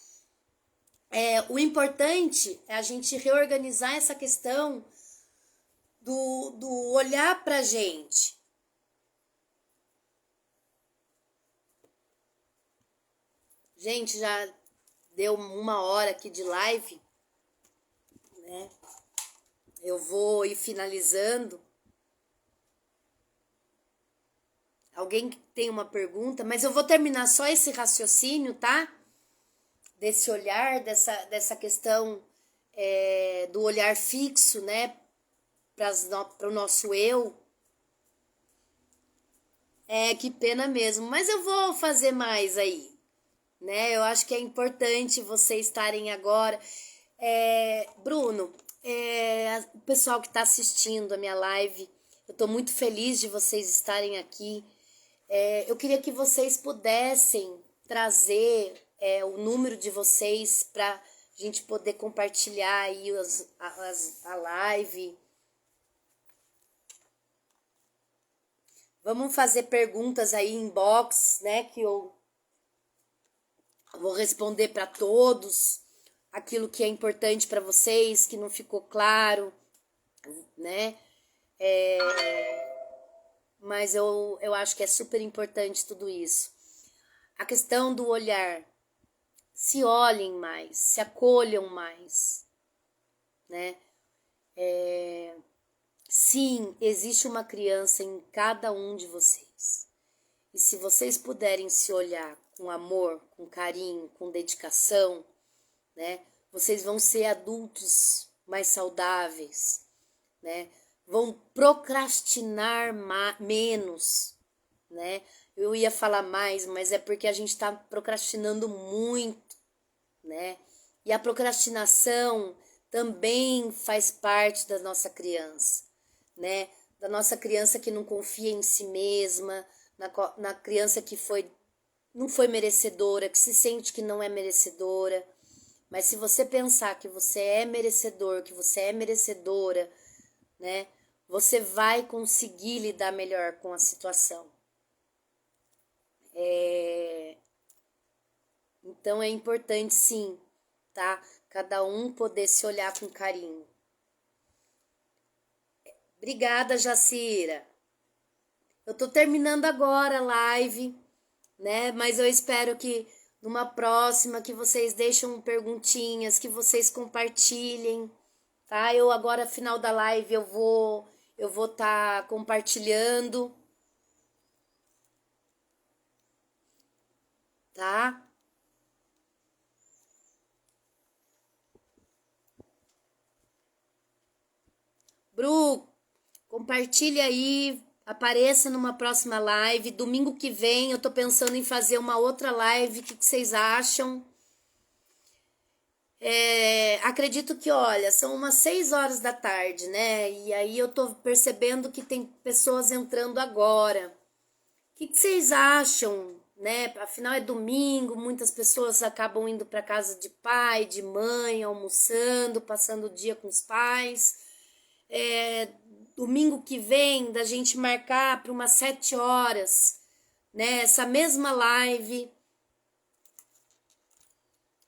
O importante é a gente reorganizar essa questão do olhar pra gente. Gente, já deu 1 hora aqui de live, né? Eu vou ir finalizando. Alguém tem uma pergunta, mas eu vou terminar só esse raciocínio, tá? Desse olhar, dessa questão do olhar fixo, né? Para o nosso eu. Que pena mesmo. Mas eu vou fazer mais aí, né? Eu acho que é importante vocês estarem agora. Bruno, o pessoal que está assistindo a minha live, eu estou muito feliz de vocês estarem aqui. Eu queria que vocês pudessem trazer o número de vocês para a gente poder compartilhar aí a live. Vamos fazer perguntas aí em box, né? Que eu vou responder para todos aquilo que é importante para vocês, que não ficou claro, né? Mas eu acho que é super importante tudo isso. A questão do olhar. Se olhem mais, se acolham mais, né? Sim, existe uma criança em cada um de vocês. E se vocês puderem se olhar com amor, com carinho, com dedicação, né? Vocês vão ser adultos mais saudáveis, né? Vão procrastinar menos, né? Eu ia falar mais, mas é porque a gente está procrastinando muito, né? E a procrastinação também faz parte da nossa criança, né? Da nossa criança que não confia em si mesma, na criança que não foi merecedora, que se sente que não é merecedora. Mas se você pensar que você é merecedor, que você é merecedora, né? Você vai conseguir lidar melhor com a situação. Então é importante sim, tá? cada um poder se olhar com carinho. Obrigada, Jacira. Eu tô terminando agora a live, né? Mas eu espero que numa próxima que vocês deixem perguntinhas, que vocês compartilhem, tá? Eu agora, final da live, eu vou tá compartilhando, tá? Bru, compartilha aí, apareça numa próxima live. Domingo que vem eu tô pensando em fazer uma outra live. O que vocês acham? Acredito que, olha, são umas 6 horas da tarde, né? E aí eu tô percebendo que tem pessoas entrando agora. O que vocês acham, né? Afinal é domingo, muitas pessoas acabam indo para casa de pai, de mãe, almoçando, passando o dia com os pais. Domingo que vem, da gente marcar para umas 7 horas, né? Essa mesma live,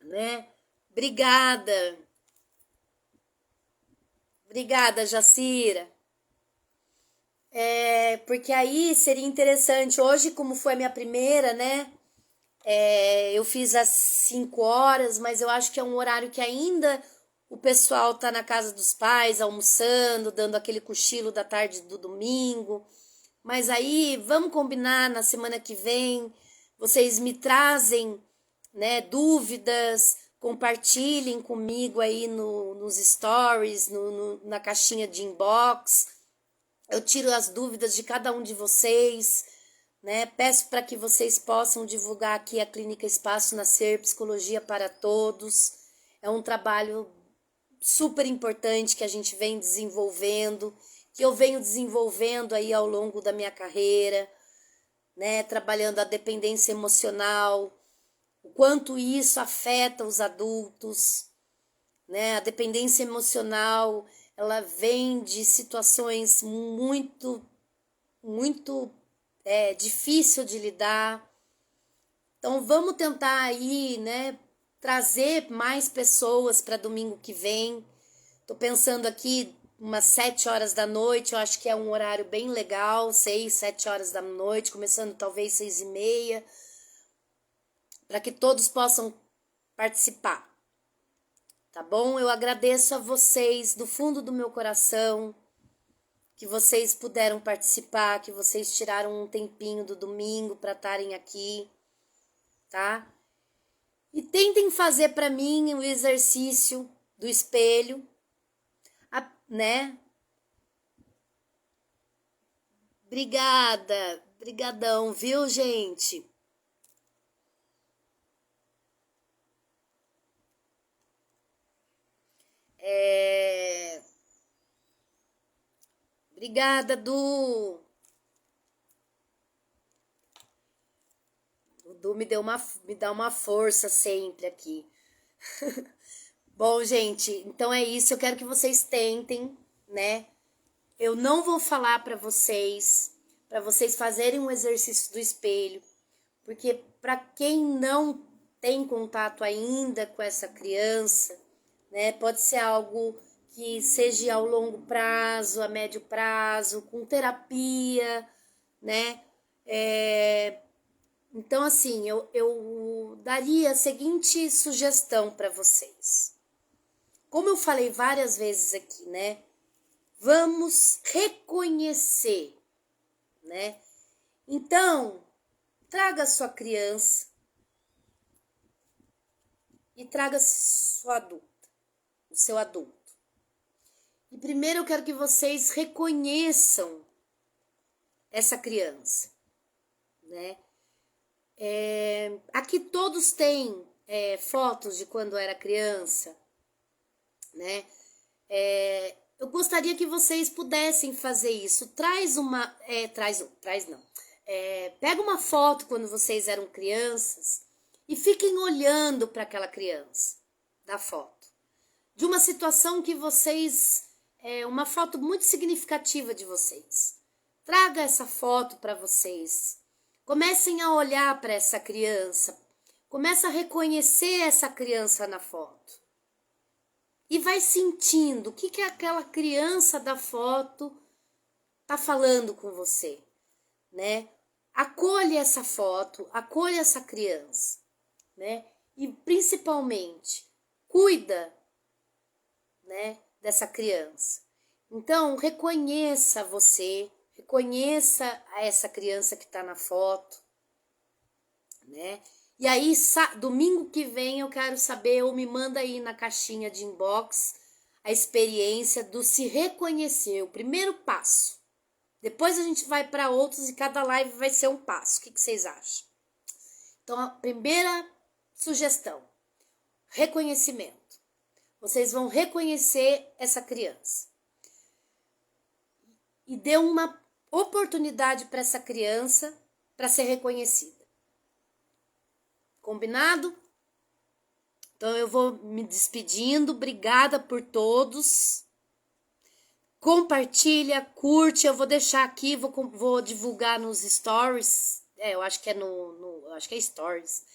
né? Obrigada. Obrigada, Jacira. Porque aí seria interessante. Hoje, como foi a minha primeira, né? Eu fiz às 5 horas, mas eu acho que é um horário que ainda o pessoal tá na casa dos pais, almoçando, dando aquele cochilo da tarde do domingo. Mas aí, vamos combinar na semana que vem. Vocês me trazem, né, dúvidas, compartilhem comigo aí nos stories, na caixinha de inbox. Eu tiro as dúvidas de cada um de vocês, né? Peço para que vocês possam divulgar aqui a Clínica Espaço Nascer Psicologia para Todos. É um trabalho super importante que a gente vem desenvolvendo, que eu venho desenvolvendo aí ao longo da minha carreira, né? Trabalhando a dependência emocional, o quanto isso afeta os adultos, né? A dependência emocional, ela vem de situações muito difícil de lidar. Então vamos tentar aí, né, trazer mais pessoas para domingo que vem. Tô pensando aqui umas 7 horas da noite, eu acho que é um horário bem legal, 6, 7 horas da noite, começando talvez 6:30, para que todos possam participar. Tá bom? Eu agradeço a vocês do fundo do meu coração, que vocês puderam participar, que vocês tiraram um tempinho do domingo para estarem aqui, tá? E tentem fazer para mim o exercício do espelho, né? Obrigada, brigadão, viu, gente? Obrigada, Du. O Du me dá uma força sempre aqui. Bom, gente, então é isso. Eu quero que vocês tentem, né? Eu não vou falar para vocês fazerem um exercício do espelho, porque para quem não tem contato ainda com essa criança, né, pode ser algo que seja ao longo prazo, a médio prazo, com terapia, né? Então, assim, eu daria a seguinte sugestão para vocês. Como eu falei várias vezes aqui, né? Vamos reconhecer, né? Então, traga a sua criança e traga sua adulta, o seu adulto. E primeiro eu quero que vocês reconheçam essa criança, né? Aqui todos têm fotos de quando era criança, né? Eu gostaria que vocês pudessem fazer isso. Pega uma foto quando vocês eram crianças e fiquem olhando para aquela criança da foto. De uma situação que vocês... uma foto muito significativa de vocês. Traga essa foto para vocês. Comecem a olhar para essa criança. Comece a reconhecer essa criança na foto. e vai sentindo o que aquela criança da foto tá falando com você, né? Acolha essa foto, acolha essa criança, né? E principalmente, cuida, né, dessa criança. Então, reconheça você, reconheça essa criança que está na foto, né? E aí, domingo que vem eu quero saber, ou me manda aí na caixinha de inbox, a experiência do se reconhecer, o primeiro passo. Depois a gente vai para outros e cada live vai ser um passo. O que vocês acham? Então, a primeira sugestão, reconhecimento. Vocês vão reconhecer essa criança. E dê uma oportunidade para essa criança para ser reconhecida. Combinado? Então eu vou me despedindo. Obrigada por todos. Compartilha, curte. Eu vou deixar aqui, vou divulgar nos stories. Eu acho que é acho que é stories.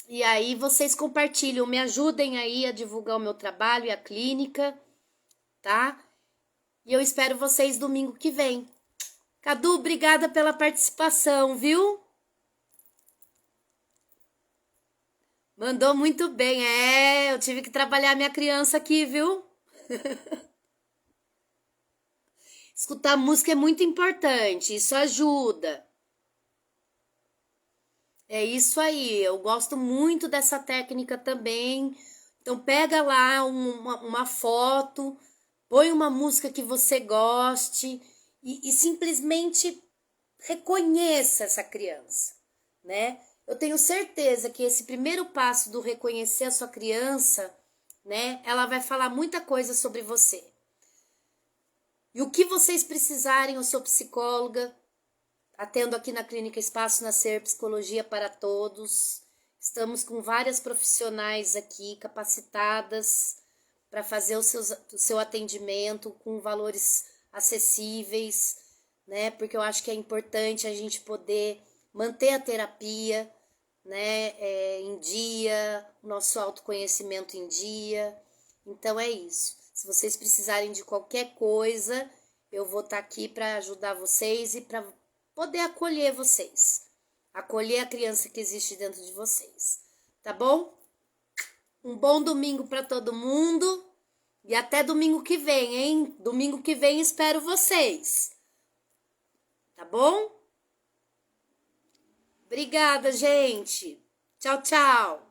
E aí vocês compartilham, me ajudem aí a divulgar o meu trabalho e a clínica, tá? E eu espero vocês domingo que vem. Cadu, obrigada pela participação, viu? Mandou muito bem. Eu tive que trabalhar minha criança aqui, viu? Escutar música é muito importante, isso ajuda. É isso aí, eu gosto muito dessa técnica também. Então pega lá uma foto, põe uma música que você goste e simplesmente reconheça essa criança, né? Eu tenho certeza que esse primeiro passo do reconhecer a sua criança, né? Ela vai falar muita coisa sobre você. E o que vocês precisarem, eu sou psicóloga, atendo aqui na Clínica Espaço Nascer Psicologia para Todos. Estamos com várias profissionais aqui capacitadas para fazer o seu atendimento com valores acessíveis, né? Porque eu acho que é importante a gente poder manter a terapia, né, em dia, o nosso autoconhecimento em dia. Então é isso. Se vocês precisarem de qualquer coisa, eu vou estar aqui para ajudar vocês e para poder acolher vocês. Acolher a criança que existe dentro de vocês. Tá bom? Um bom domingo para todo mundo. E até domingo que vem, hein? Domingo que vem espero vocês. Tá bom? Obrigada, gente. Tchau, tchau.